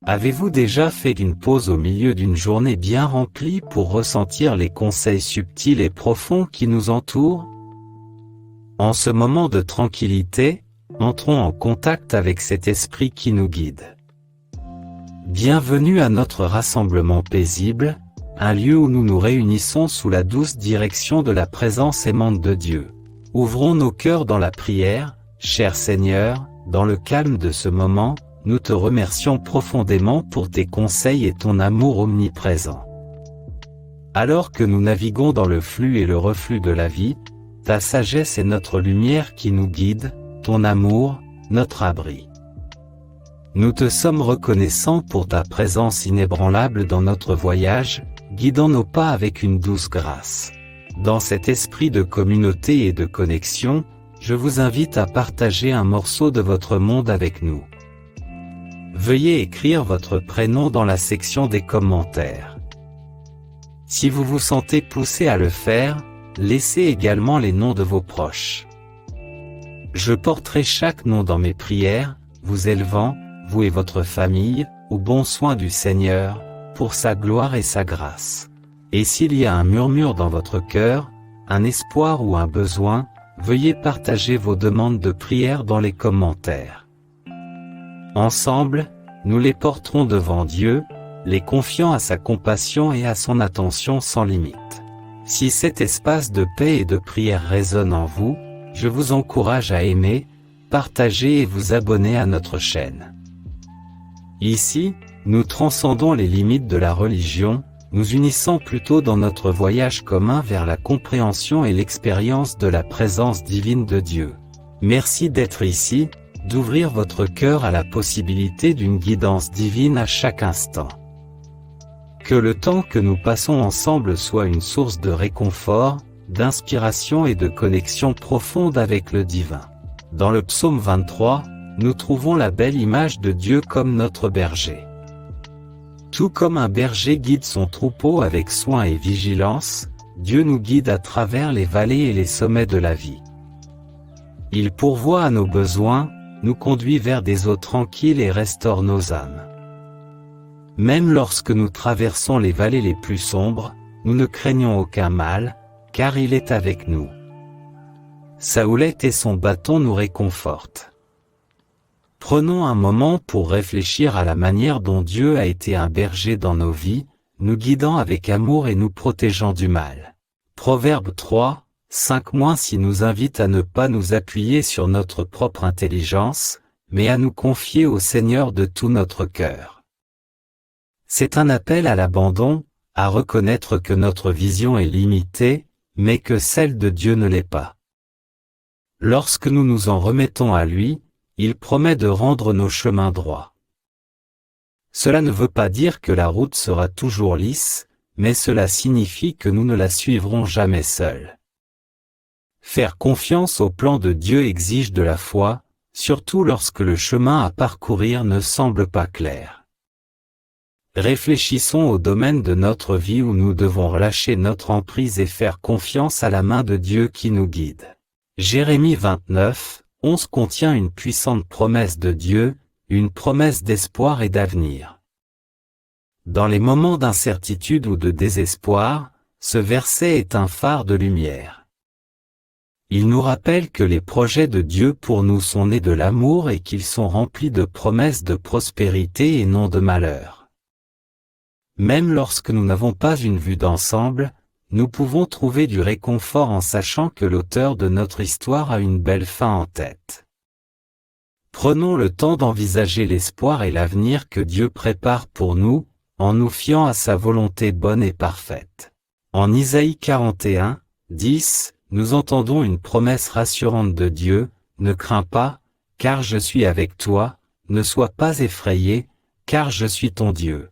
Avez-vous déjà fait une pause au milieu d'une journée bien remplie pour ressentir les conseils subtils et profonds qui nous entourent? En ce moment de tranquillité, entrons en contact avec cet esprit qui nous guide. Bienvenue à notre rassemblement paisible, un lieu où nous nous réunissons sous la douce direction de la présence aimante de Dieu. Ouvrons nos cœurs dans la prière, cher Seigneur, dans le calme de ce moment, nous te remercions profondément pour tes conseils et ton amour omniprésent. Alors que nous naviguons dans le flux et le reflux de la vie, ta sagesse est notre lumière qui nous guide, ton amour, notre abri. Nous te sommes reconnaissants pour ta présence inébranlable dans notre voyage, guidant nos pas avec une douce grâce. Dans cet esprit de communauté et de connexion, je vous invite à partager un morceau de votre monde avec nous. Veuillez écrire votre prénom dans la section des commentaires. Si vous vous sentez poussé à le faire, laissez également les noms de vos proches. Je porterai chaque nom dans mes prières, vous élevant, vous et votre famille, au bon soin du Seigneur, pour sa gloire et sa grâce. Et s'il y a un murmure dans votre cœur, un espoir ou un besoin, veuillez partager vos demandes de prière dans les commentaires. Ensemble, nous les porterons devant Dieu, les confiant à sa compassion et à son attention sans limite. Si cet espace de paix et de prière résonne en vous, je vous encourage à aimer, partager et vous abonner à notre chaîne. Ici, nous transcendons les limites de la religion, nous unissant plutôt dans notre voyage commun vers la compréhension et l'expérience de la présence divine de Dieu. Merci d'être ici, d'ouvrir votre cœur à la possibilité d'une guidance divine à chaque instant. Que le temps que nous passons ensemble soit une source de réconfort, d'inspiration et de connexion profonde avec le divin. Dans le psaume 23, nous trouvons la belle image de Dieu comme notre berger. Tout comme un berger guide son troupeau avec soin et vigilance, Dieu nous guide à travers les vallées et les sommets de la vie. Il pourvoit à nos besoins, nous conduit vers des eaux tranquilles et restaure nos âmes. Même lorsque nous traversons les vallées les plus sombres, nous ne craignons aucun mal, car il est avec nous. Sa houlette et son bâton nous réconfortent. Prenons un moment pour réfléchir à la manière dont Dieu a été un berger dans nos vies, nous guidant avec amour et nous protégeant du mal. Proverbe 3, 5-6 nous invite à ne pas nous appuyer sur notre propre intelligence, mais à nous confier au Seigneur de tout notre cœur. C'est un appel à l'abandon, à reconnaître que notre vision est limitée, mais que celle de Dieu ne l'est pas. Lorsque nous nous en remettons à lui, il promet de rendre nos chemins droits. Cela ne veut pas dire que la route sera toujours lisse, mais cela signifie que nous ne la suivrons jamais seuls. Faire confiance au plan de Dieu exige de la foi, surtout lorsque le chemin à parcourir ne semble pas clair. Réfléchissons au domaine de notre vie où nous devons relâcher notre emprise et faire confiance à la main de Dieu qui nous guide. Jérémie 29, 11 contient une puissante promesse de Dieu, une promesse d'espoir et d'avenir. Dans les moments d'incertitude ou de désespoir, ce verset est un phare de lumière. Il nous rappelle que les projets de Dieu pour nous sont nés de l'amour et qu'ils sont remplis de promesses de prospérité et non de malheur. Même lorsque nous n'avons pas une vue d'ensemble, nous pouvons trouver du réconfort en sachant que l'auteur de notre histoire a une belle fin en tête. Prenons le temps d'envisager l'espoir et l'avenir que Dieu prépare pour nous, en nous fiant à sa volonté bonne et parfaite. En Isaïe 41, 10, nous entendons une promesse rassurante de Dieu, « Ne crains pas, car je suis avec toi, ne sois pas effrayé, car je suis ton Dieu.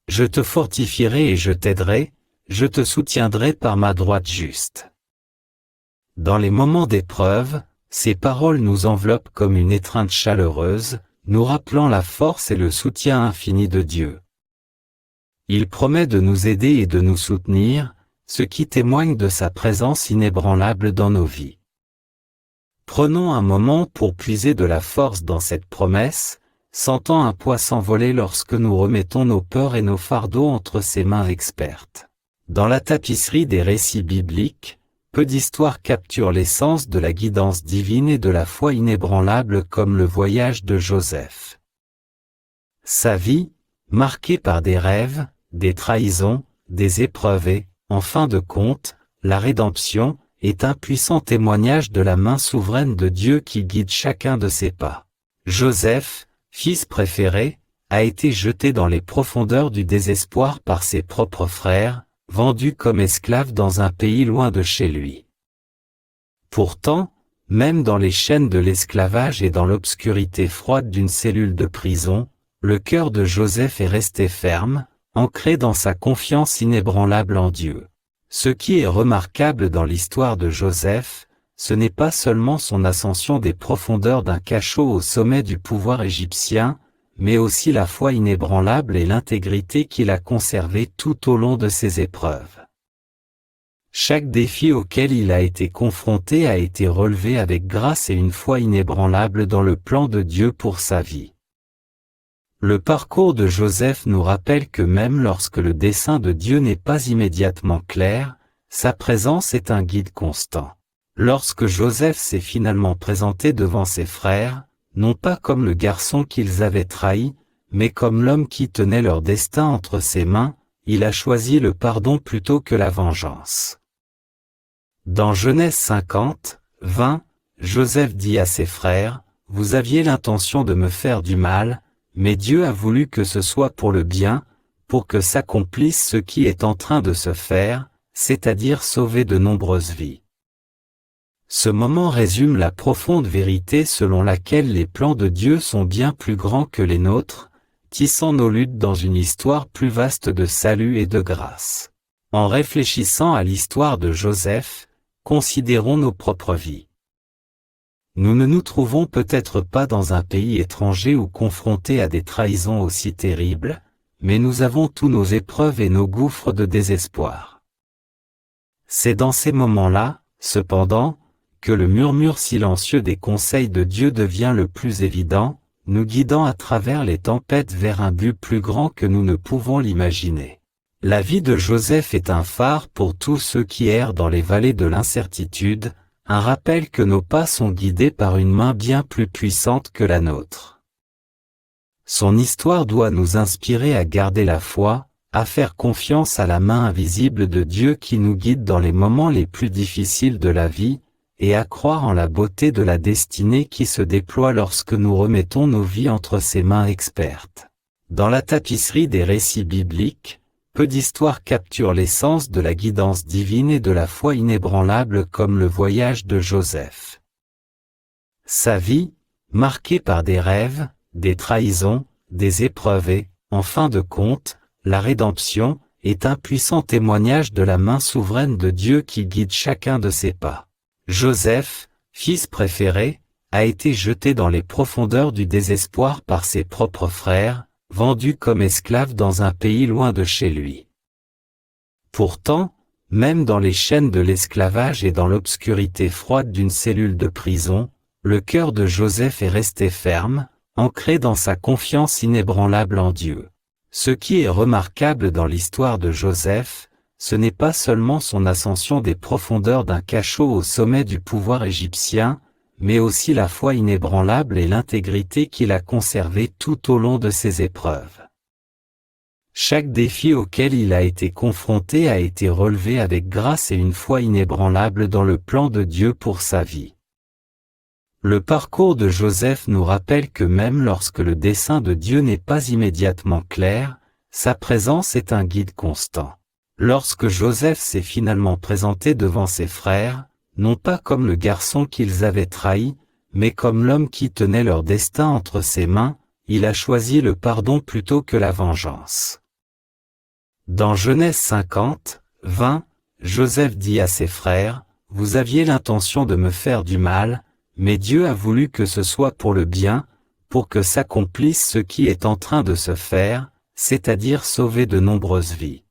Je te fortifierai et je t'aiderai, je te soutiendrai par ma droite juste. » Dans les moments d'épreuve, ces paroles nous enveloppent comme une étreinte chaleureuse, nous rappelant la force et le soutien infini de Dieu. Il promet de nous aider et de nous soutenir, ce qui témoigne de sa présence inébranlable dans nos vies. Prenons un moment pour puiser de la force dans cette promesse, sentant un poids s'envoler lorsque nous remettons nos peurs et nos fardeaux entre ses mains expertes. Dans la tapisserie des récits bibliques, peu d'histoires capturent l'essence de la guidance divine et de la foi inébranlable comme le voyage de Joseph. Sa vie, marquée par des rêves, des trahisons, des épreuves et, en fin de compte, la rédemption, est un puissant témoignage de la main souveraine de Dieu qui guide chacun de ses pas. Joseph, fils préféré, a été jeté dans les profondeurs du désespoir par ses propres frères, vendu comme esclave dans un pays loin de chez lui. Pourtant, même dans les chaînes de l'esclavage et dans l'obscurité froide d'une cellule de prison, le cœur de Joseph est resté ferme, ancré dans sa confiance inébranlable en Dieu. Ce qui est remarquable dans l'histoire de Joseph, ce n'est pas seulement son ascension des profondeurs d'un cachot au sommet du pouvoir égyptien, mais aussi la foi inébranlable et l'intégrité qu'il a conservée tout au long de ses épreuves. Chaque défi auquel il a été confronté a été relevé avec grâce et une foi inébranlable dans le plan de Dieu pour sa vie. Le parcours de Joseph nous rappelle que même lorsque le dessein de Dieu n'est pas immédiatement clair, sa présence est un guide constant. Lorsque Joseph s'est finalement présenté devant ses frères, non pas comme le garçon qu'ils avaient trahi, mais comme l'homme qui tenait leur destin entre ses mains, il a choisi le pardon plutôt que la vengeance. Dans Genèse 50, 20, Joseph dit à ses frères, « Vous aviez l'intention de me faire du mal, mais Dieu a voulu que ce soit pour le bien, pour que s'accomplisse ce qui est en train de se faire, c'est-à-dire sauver de nombreuses vies. » Ce moment résume la profonde vérité selon laquelle les plans de Dieu sont bien plus grands que les nôtres, tissant nos luttes dans une histoire plus vaste de salut et de grâce. En réfléchissant à l'histoire de Joseph, considérons nos propres vies. Nous ne nous trouvons peut-être pas dans un pays étranger ou confrontés à des trahisons aussi terribles, mais nous avons tous nos épreuves et nos gouffres de désespoir. C'est dans ces moments-là, cependant, que le murmure silencieux des conseils de Dieu devient le plus évident, nous guidant à travers les tempêtes vers un but plus grand que nous ne pouvons l'imaginer. La vie de Joseph est un phare pour tous ceux qui errent dans les vallées de l'incertitude, un rappel que nos pas sont guidés par une main bien plus puissante que la nôtre. Son histoire doit nous inspirer à garder la foi, à faire confiance à la main invisible de Dieu qui nous guide dans les moments les plus difficiles de la vie, et à croire en la beauté de la destinée qui se déploie lorsque nous remettons nos vies entre ses mains expertes. Dans la tapisserie des récits bibliques, peu d'histoires capturent l'essence de la guidance divine et de la foi inébranlable comme le voyage de Joseph. Sa vie, marquée par des rêves, des trahisons, des épreuves et, en fin de compte, la rédemption, est un puissant témoignage de la main souveraine de Dieu qui guide chacun de ses pas. Joseph, fils préféré, a été jeté dans les profondeurs du désespoir par ses propres frères, vendu comme esclave dans un pays loin de chez lui. Pourtant, même dans les chaînes de l'esclavage et dans l'obscurité froide d'une cellule de prison, le cœur de Joseph est resté ferme, ancré dans sa confiance inébranlable en Dieu. Ce qui est remarquable dans l'histoire de Joseph, ce n'est pas seulement son ascension des profondeurs d'un cachot au sommet du pouvoir égyptien, mais aussi la foi inébranlable et l'intégrité qu'il a conservée tout au long de ses épreuves. Chaque défi auquel il a été confronté a été relevé avec grâce et une foi inébranlable dans le plan de Dieu pour sa vie. Le parcours de Joseph nous rappelle que même lorsque le dessein de Dieu n'est pas immédiatement clair, sa présence est un guide constant. Lorsque Joseph s'est finalement présenté devant ses frères, non pas comme le garçon qu'ils avaient trahi, mais comme l'homme qui tenait leur destin entre ses mains, il a choisi le pardon plutôt que la vengeance. Dans Genèse 50, 20, Joseph dit à ses frères, « Vous aviez l'intention de me faire du mal, mais Dieu a voulu que ce soit pour le bien, pour que s'accomplisse ce qui est en train de se faire, c'est-à-dire sauver de nombreuses vies. »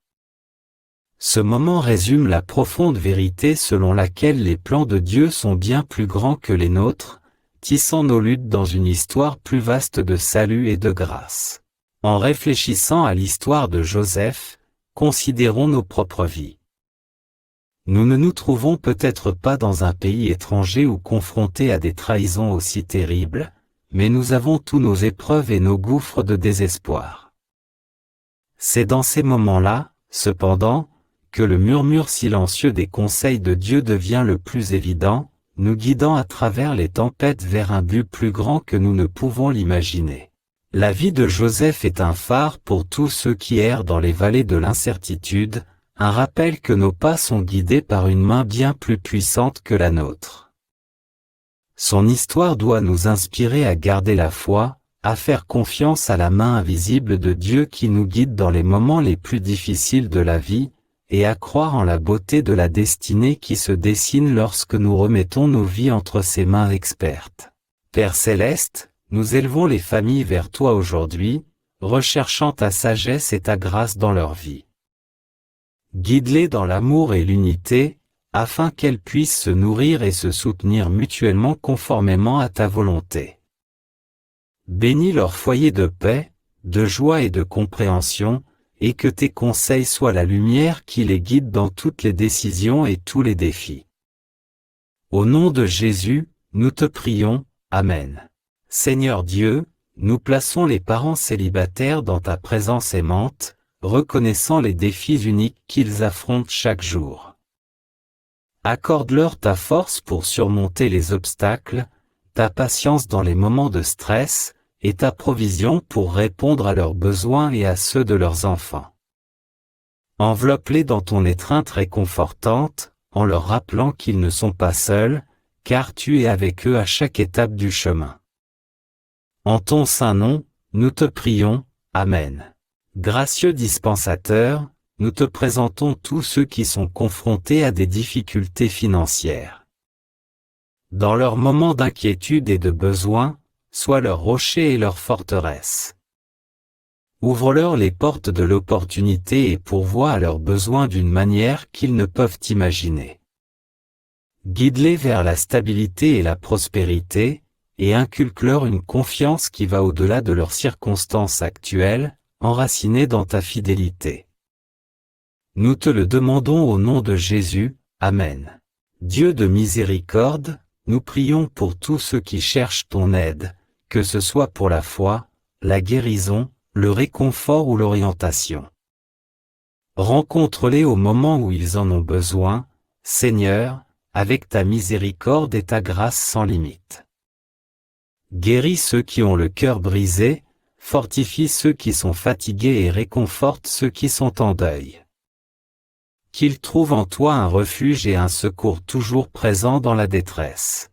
Ce moment résume la profonde vérité selon laquelle les plans de Dieu sont bien plus grands que les nôtres, tissons nos luttes dans une histoire plus vaste de salut et de grâce. En réfléchissant à l'histoire de Joseph, considérons nos propres vies. Nous ne nous trouvons peut-être pas dans un pays étranger ou confrontés à des trahisons aussi terribles, mais nous avons tous nos épreuves et nos gouffres de désespoir. C'est dans ces moments-là, cependant, que le murmure silencieux des conseils de Dieu devient le plus évident, nous guidant à travers les tempêtes vers un but plus grand que nous ne pouvons l'imaginer. La vie de Joseph est un phare pour tous ceux qui errent dans les vallées de l'incertitude, un rappel que nos pas sont guidés par une main bien plus puissante que la nôtre. Son histoire doit nous inspirer à garder la foi, à faire confiance à la main invisible de Dieu qui nous guide dans les moments les plus difficiles de la vie, et à croire en la beauté de la destinée qui se dessine lorsque nous remettons nos vies entre ses mains expertes. Père Céleste, nous élevons les familles vers toi aujourd'hui, recherchant ta sagesse et ta grâce dans leur vie. Guide-les dans l'amour et l'unité, afin qu'elles puissent se nourrir et se soutenir mutuellement conformément à ta volonté. Bénis leur foyer de paix, de joie et de compréhension, et que tes conseils soient la lumière qui les guide dans toutes les décisions et tous les défis. Au nom de Jésus, nous te prions, Amen. Seigneur Dieu, nous plaçons les parents célibataires dans ta présence aimante, reconnaissant les défis uniques qu'ils affrontent chaque jour. Accorde-leur ta force pour surmonter les obstacles, ta patience dans les moments de stress, et ta provision pour répondre à leurs besoins et à ceux de leurs enfants. Enveloppe-les dans ton étreinte réconfortante, en leur rappelant qu'ils ne sont pas seuls, car tu es avec eux à chaque étape du chemin. En ton saint nom, nous te prions, Amen. Gracieux dispensateur, nous te présentons tous ceux qui sont confrontés à des difficultés financières. Dans leurs moments d'inquiétude et de besoin, sois leur rocher et leur forteresse. Ouvre-leur les portes de l'opportunité et pourvois à leurs besoins d'une manière qu'ils ne peuvent imaginer. Guide-les vers la stabilité et la prospérité, et inculque-leur une confiance qui va au-delà de leurs circonstances actuelles, enracinée dans ta fidélité. Nous te le demandons au nom de Jésus, Amen. Dieu de miséricorde, nous prions pour tous ceux qui cherchent ton aide, que ce soit pour la foi, la guérison, le réconfort ou l'orientation. Rencontre-les au moment où ils en ont besoin, Seigneur, avec ta miséricorde et ta grâce sans limite. Guéris ceux qui ont le cœur brisé, fortifie ceux qui sont fatigués et réconforte ceux qui sont en deuil. Qu'ils trouvent en toi un refuge et un secours toujours présents dans la détresse.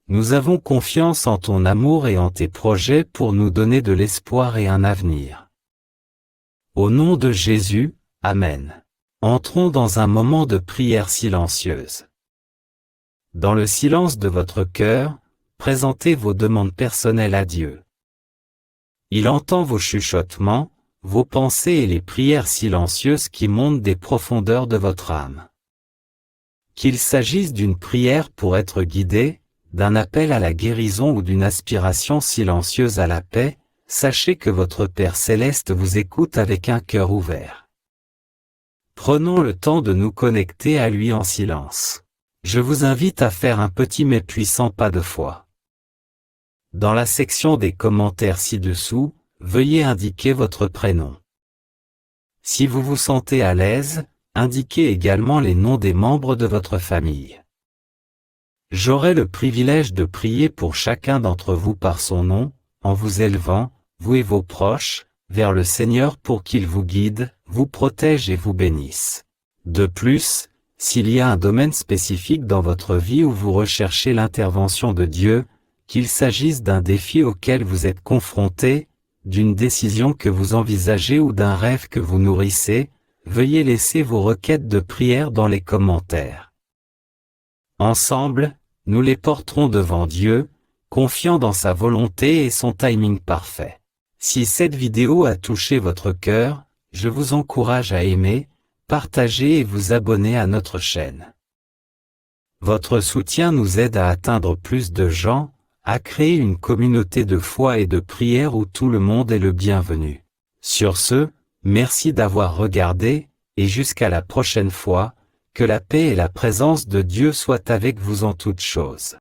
Nous avons confiance en ton amour et en tes projets pour nous donner de l'espoir et un avenir. Au nom de Jésus, Amen. Entrons dans un moment de prière silencieuse. Dans le silence de votre cœur, présentez vos demandes personnelles à Dieu. Il entend vos chuchotements, vos pensées et les prières silencieuses qui montent des profondeurs de votre âme. Qu'il s'agisse d'une prière pour être guidé, d'un appel à la guérison ou d'une aspiration silencieuse à la paix, sachez que votre Père Céleste vous écoute avec un cœur ouvert. Prenons le temps de nous connecter à lui en silence. Je vous invite à faire un petit mais puissant pas de foi. Dans la section des commentaires ci-dessous, veuillez indiquer votre prénom. Si vous vous sentez à l'aise, indiquez également les noms des membres de votre famille. J'aurai le privilège de prier pour chacun d'entre vous par son nom, en vous élevant, vous et vos proches, vers le Seigneur pour qu'il vous guide, vous protège et vous bénisse. De plus, s'il y a un domaine spécifique dans votre vie où vous recherchez l'intervention de Dieu, qu'il s'agisse d'un défi auquel vous êtes confronté, d'une décision que vous envisagez ou d'un rêve que vous nourrissez, veuillez laisser vos requêtes de prière dans les commentaires. Ensemble, nous les porterons devant Dieu, confiant dans sa volonté et son timing parfait. Si cette vidéo a touché votre cœur, je vous encourage à aimer, partager et vous abonner à notre chaîne. Votre soutien nous aide à atteindre plus de gens, à créer une communauté de foi et de prière où tout le monde est le bienvenu. Sur ce, merci d'avoir regardé, et jusqu'à la prochaine fois, que la paix et la présence de Dieu soient avec vous en toutes choses.